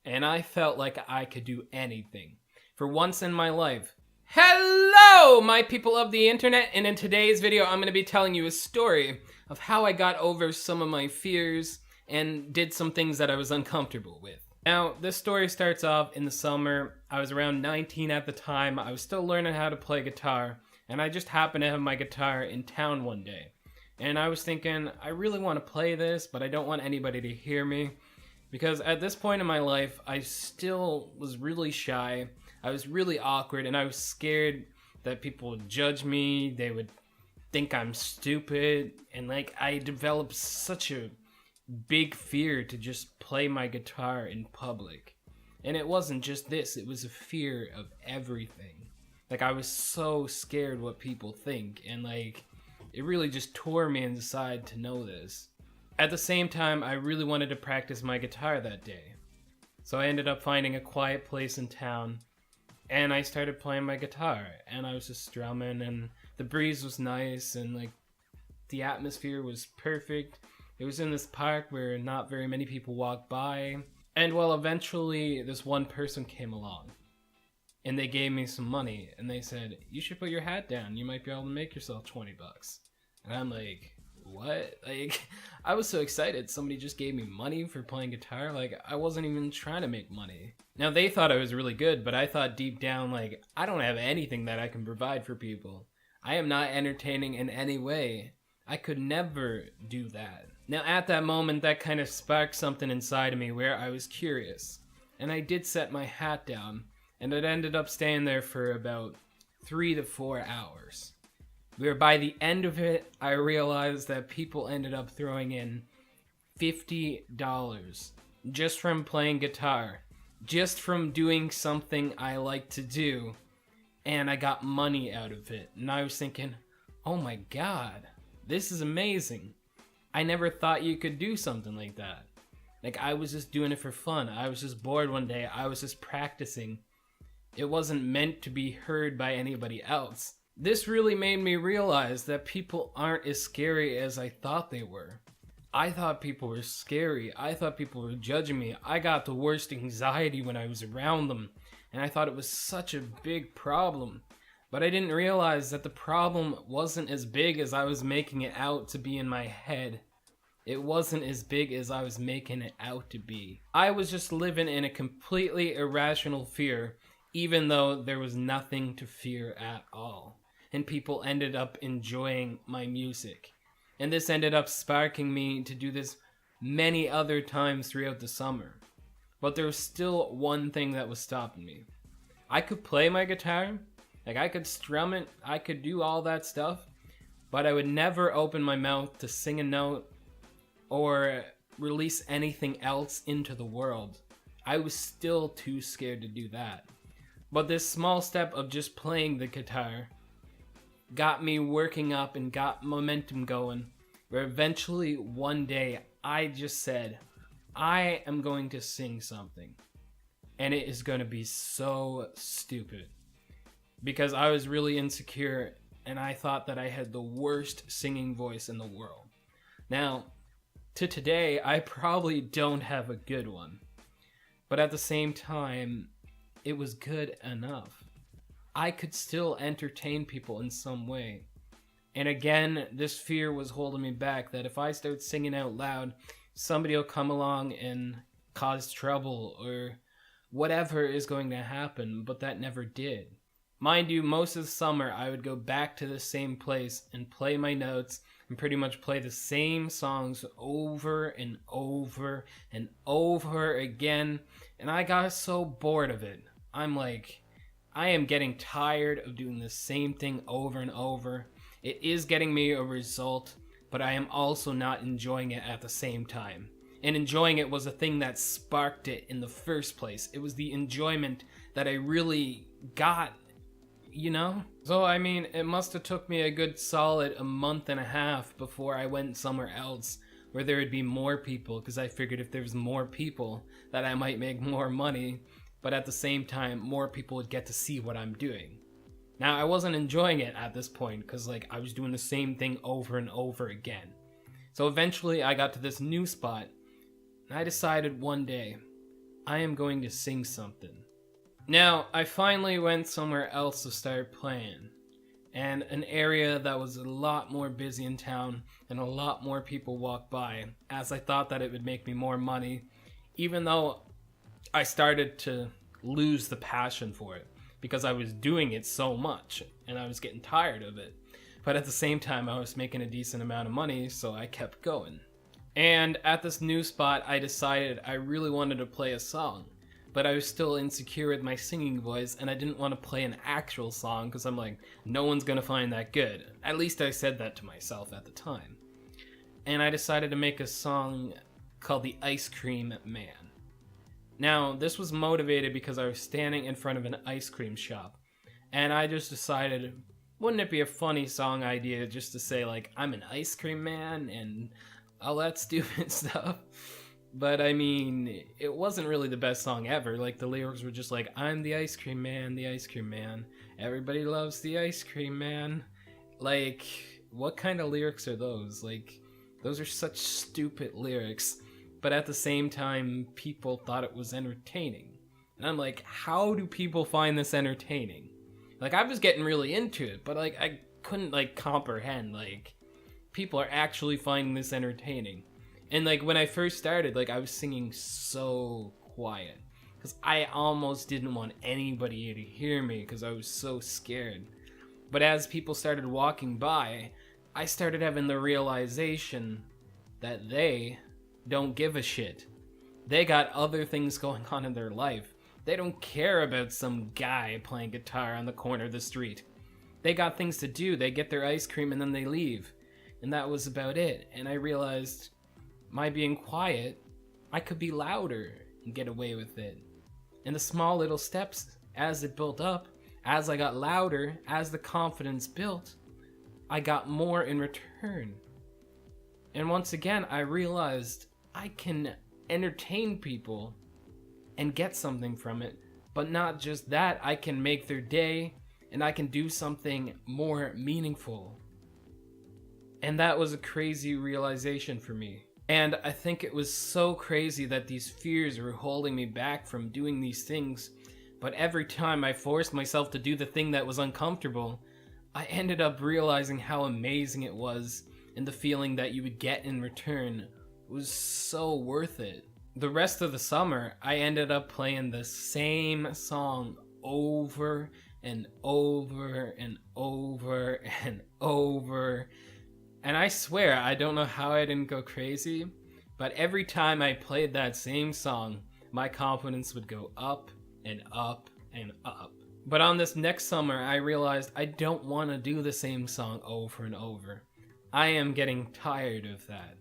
and I felt like I could do anything. For once in my life. Hello, my people of the internet, and in today's video I'm going to be telling you a story of how I got over some of my fears and did some things that I was uncomfortable with. Now, this story starts off in the summer. I was around 19 at the time. I was still learning how to play guitar, and I just happened to have my guitar in town one day. And I was thinking, I really want to play this, but I don't want anybody to hear me. Because at this point in my life, I still was really shy. I was really awkward, and I was scared that people would judge me. They would think I'm stupid. And I developed such a big fear to just play my guitar in public. And it wasn't just this, it was a fear of everything. I was so scared what people think, and it really just tore me inside to know this. At the same time, I really wanted to practice my guitar that day. So I ended up finding a quiet place in town, and I started playing my guitar, and I was just strumming, and the breeze was nice, and the atmosphere was perfect. It was in this park where not very many people walked by. And well, eventually this one person came along. And they gave me some money. And they said, you should put your hat down. You might be able to make yourself 20 bucks. And I'm like, what? I was so excited. Somebody just gave me money for playing guitar. I wasn't even trying to make money. Now, they thought I was really good. But I thought deep down, I don't have anything that I can provide for people. I am not entertaining in any way. I could never do that. Now at that moment, that kind of sparked something inside of me where I was curious. And I did set my hat down, and it ended up staying there for about 3 to 4 hours. Where by the end of it, I realized that people ended up throwing in $50 just from playing guitar. Just from doing something I like to do. And I got money out of it. And I was thinking, oh my god, this is amazing. I never thought you could do something like that. I was just doing it for fun. I was just bored one day. I was just practicing. It wasn't meant to be heard by anybody else. This really made me realize that people aren't as scary as I thought they were. I thought people were scary. I thought people were judging me. I got the worst anxiety when I was around them. And I thought it was such a big problem. But I didn't realize that the problem wasn't as big as I was making it out to be in my head. It wasn't as big as I was making it out to be. I was just living in a completely irrational fear, even though there was nothing to fear at all. And people ended up enjoying my music. And this ended up sparking me to do this many other times throughout the summer. But there was still one thing that was stopping me. I could play my guitar. I could strum it, I could do all that stuff, but I would never open my mouth to sing a note or release anything else into the world. I was still too scared to do that. But this small step of just playing the guitar got me working up and got momentum going, where eventually one day I just said, I am going to sing something, and it is going to be so stupid. Because I was really insecure, and I thought that I had the worst singing voice in the world. Now, to today, I probably don't have a good one. But at the same time, it was good enough. I could still entertain people in some way. And again, this fear was holding me back, that if I start singing out loud, somebody will come along and cause trouble, or whatever is going to happen, but that never did. Mind you, most of the summer, I would go back to the same place and play my notes and pretty much play the same songs over and over and over again. And I got so bored of it. I'm like, I am getting tired of doing the same thing over and over. It is getting me a result, but I am also not enjoying it at the same time. And enjoying it was the thing that sparked it in the first place. It was the enjoyment that I really got. So it must have took me a good solid a month and a half before I went somewhere else where there would be more people, because I figured if there was more people that I might make more money, but at the same time more people would get to see what I'm doing. Now, I wasn't enjoying it at this point because I was doing the same thing over and over again. So eventually I got to this new spot, and I decided one day, I am going to sing something. Now, I finally went somewhere else to start playing, and an area that was a lot more busy in town and a lot more people walked by, as I thought that it would make me more money, even though I started to lose the passion for it because I was doing it so much and I was getting tired of it. But at the same time, I was making a decent amount of money, so I kept going. And at this new spot, I decided I really wanted to play a song, but I was still insecure with my singing voice, and I didn't want to play an actual song because I'm like, no one's gonna find that good. At least I said that to myself at the time. And I decided to make a song called The Ice Cream Man. Now, this was motivated because I was standing in front of an ice cream shop, and I just decided, wouldn't it be a funny song idea just to say, like, I'm an ice cream man and all that stupid stuff? But I mean, it wasn't really the best song ever. Like, the lyrics were just like, I'm the ice cream man, the ice cream man. Everybody loves the ice cream man. Like, what kind of lyrics are those? Like, those are such stupid lyrics. But at the same time, people thought it was entertaining. And I'm like, how do people find this entertaining? Like, I was getting really into it, but like, I couldn't like comprehend, like, people are actually finding this entertaining. And like, when I first started, like, I was singing so quiet because I almost didn't want anybody to hear me because I was so scared. But as people started walking by, I started having the realization that they don't give a shit. They got other things going on in their life. They don't care about some guy playing guitar on the corner of the street. They got things to do. They get their ice cream and then they leave. And that was about it. And I realized, my being quiet, I could be louder and get away with it. And the small little steps, as it built up, as I got louder, as the confidence built, I got more in return. And once again, I realized I can entertain people and get something from it. But not just that, I can make their day and I can do something more meaningful. And that was a crazy realization for me. And I think it was so crazy that these fears were holding me back from doing these things. But every time I forced myself to do the thing that was uncomfortable, I ended up realizing how amazing it was, and the feeling that you would get in return was so worth it. The rest of the summer, I ended up playing the same song over and over and over and over. And I swear, I don't know how I didn't go crazy, but every time I played that same song, my confidence would go up and up and up. But on this next summer, I realized I don't want to do the same song over and over. I am getting tired of that.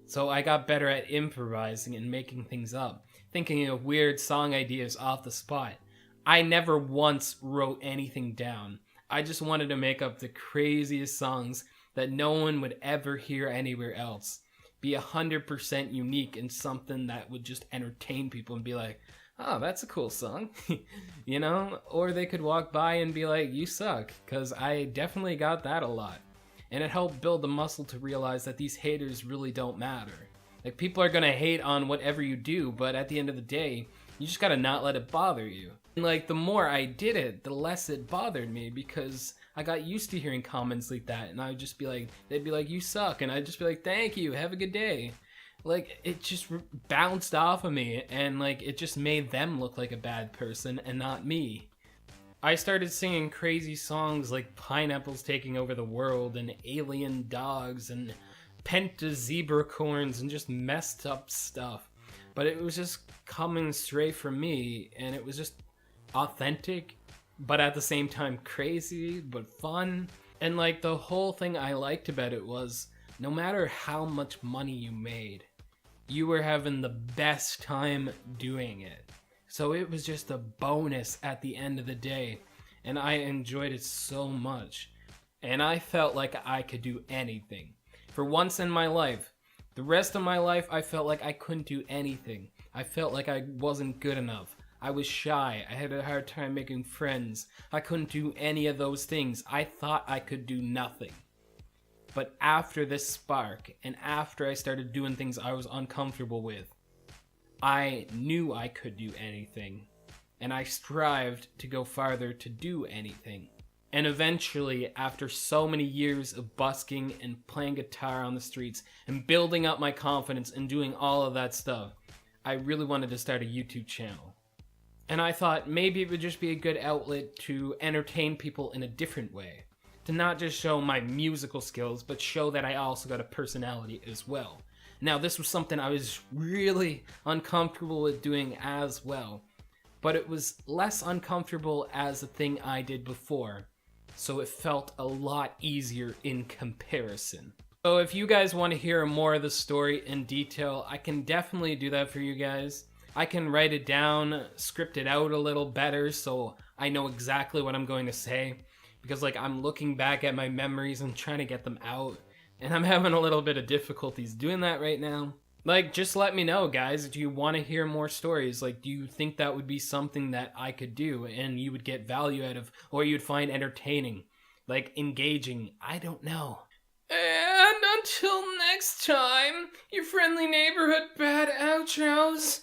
So I got better at improvising and making things up, thinking of weird song ideas off the spot. I never once wrote anything down. I just wanted to make up the craziest songs that no one would ever hear anywhere else. Be 100% unique and something that would just entertain people and be like, oh, that's a cool song, you know? Or they could walk by and be like, you suck, because I definitely got that a lot. And it helped build the muscle to realize that these haters really don't matter. Like, people are gonna hate on whatever you do, but at the end of the day, you just gotta not let it bother you. And like, the more I did it, the less it bothered me, because I got used to hearing comments like that, and I would just be like, they'd be like, you suck, and I'd just be like, thank you, have a good day. Like, it just bounced off of me, and like, it just made them look like a bad person and not me. I started singing crazy songs like Pineapples Taking Over the World and Alien Dogs and Penta Zebracorns and just messed up stuff. But it was just coming straight from me, and it was just authentic, but at the same time crazy, but fun. And like, the whole thing I liked about it was, no matter how much money you made, you were having the best time doing it. So it was just a bonus at the end of the day, and I enjoyed it so much. And I felt like I could do anything. For once in my life. The rest of my life, I felt like I couldn't do anything. I felt like I wasn't good enough. I was shy. I had a hard time making friends. I couldn't do any of those things. I thought I could do nothing. But after this spark, and after I started doing things I was uncomfortable with, I knew I could do anything, and I strived to go farther to do anything. And eventually, after so many years of busking and playing guitar on the streets and building up my confidence and doing all of that stuff, I really wanted to start a YouTube channel. And I thought maybe it would just be a good outlet to entertain people in a different way. To not just show my musical skills, but show that I also got a personality as well. Now, this was something I was really uncomfortable with doing as well. But it was less uncomfortable as a thing I did before. So it felt a lot easier in comparison. So if you guys want to hear more of the story in detail, I can definitely do that for you guys. I can write it down, script it out a little better so I know exactly what I'm going to say. Because like I'm looking back at my memories and trying to get them out. And I'm having a little bit of difficulties doing that right now. Like, just let me know, guys. Do you want to hear more stories? Like, do you think that would be something that I could do and you would get value out of, or you'd find entertaining, like engaging? I don't know. And until next time, your friendly neighborhood bad outros.